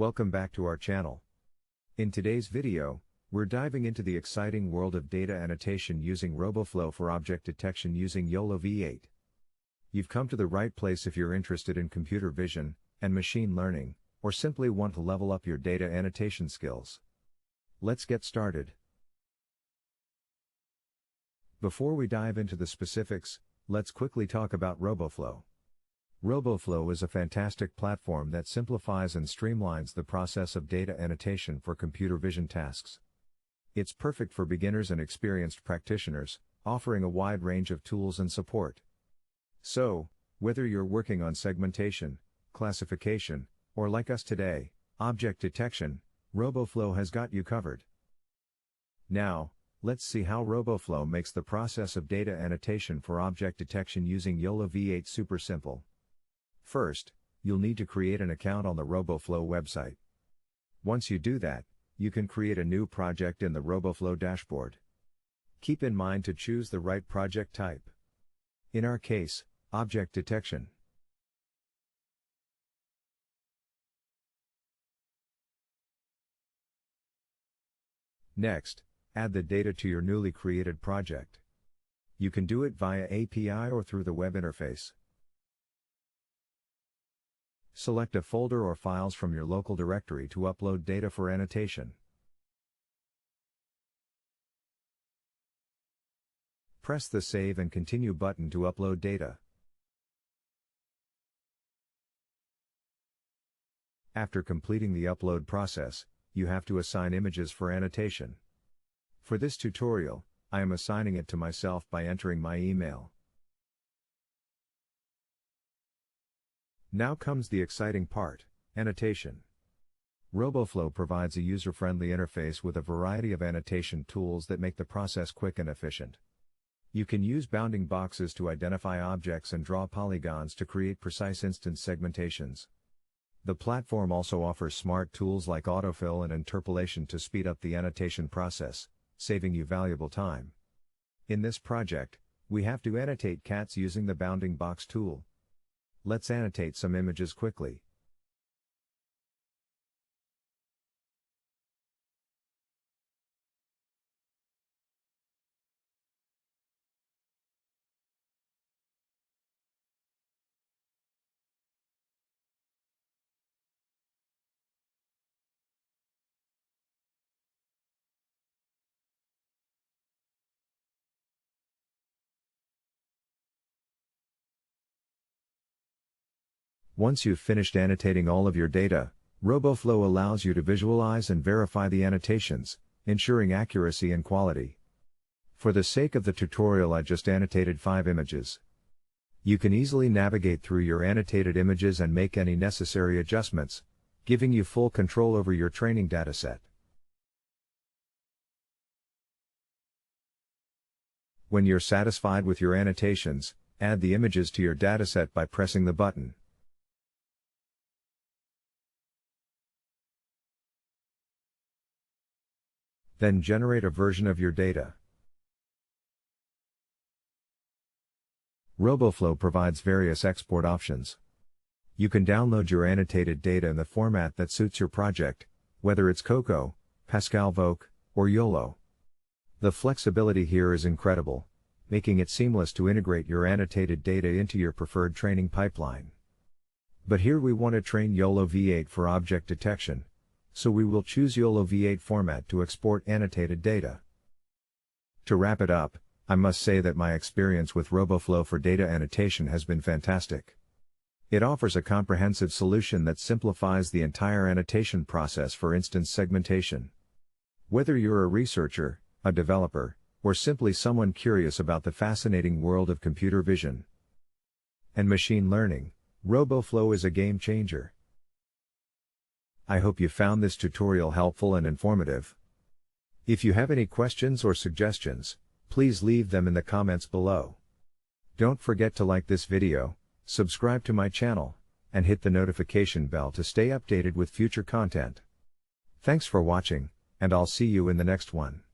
Welcome back to our channel. In today's video, we're diving into the exciting world of data annotation using Roboflow for object detection using YOLOV8. You've come to the right place if you're interested in computer vision and machine learning, or simply want to level up your data annotation skills. Let's get started. Before we dive into the specifics, let's quickly talk about Roboflow. Roboflow is a fantastic platform that simplifies and streamlines the process of data annotation for computer vision tasks. It's perfect for beginners and experienced practitioners, offering a wide range of tools and support. So, whether you're working on segmentation, classification, or like us today, object detection, Roboflow has got you covered. Now, let's see how Roboflow makes the process of data annotation for object detection using YOLOV8 super simple. First, you'll need to create an account on the Roboflow website. Once you do that, you can create a new project in the Roboflow dashboard. Keep in mind to choose the right project type. In our case, object detection. Next, add the data to your newly created project. You can do it via API or through the web interface. Select a folder or files from your local directory to upload data for annotation. Press the Save and Continue button to upload data. After completing the upload process, you have to assign images for annotation. For this tutorial, I am assigning it to myself by entering my email. Now comes the exciting part, annotation. Roboflow provides a user-friendly interface with a variety of annotation tools that make the process quick and efficient. You can use bounding boxes to identify objects and draw polygons to create precise instance segmentations. The platform also offers smart tools like autofill and interpolation to speed up the annotation process, saving you valuable time. In this project, we have to annotate cats using the bounding box tool. Let's annotate some images quickly. Once you've finished annotating all of your data, Roboflow allows you to visualize and verify the annotations, ensuring accuracy and quality. For the sake of the tutorial, I just annotated 5 images. You can easily navigate through your annotated images and make any necessary adjustments, giving you full control over your training dataset. When you're satisfied with your annotations, add the images to your dataset by pressing the button. Then generate a version of your data. Roboflow provides various export options. You can download your annotated data in the format that suits your project, whether it's Coco, Pascal Voc, or YOLO. The flexibility here is incredible, making it seamless to integrate your annotated data into your preferred training pipeline. But here we want to train YOLOV8 for object detection, so we will choose YOLOV8 format to export annotated data. To wrap it up, I must say that my experience with Roboflow for data annotation has been fantastic. It offers a comprehensive solution that simplifies the entire annotation process for instance segmentation. Whether you're a researcher, a developer, or simply someone curious about the fascinating world of computer vision and machine learning, Roboflow is a game changer. I hope you found this tutorial helpful and informative. If you have any questions or suggestions, please leave them in the comments below. Don't forget to like this video, subscribe to my channel, and hit the notification bell to stay updated with future content. Thanks for watching, and I'll see you in the next one.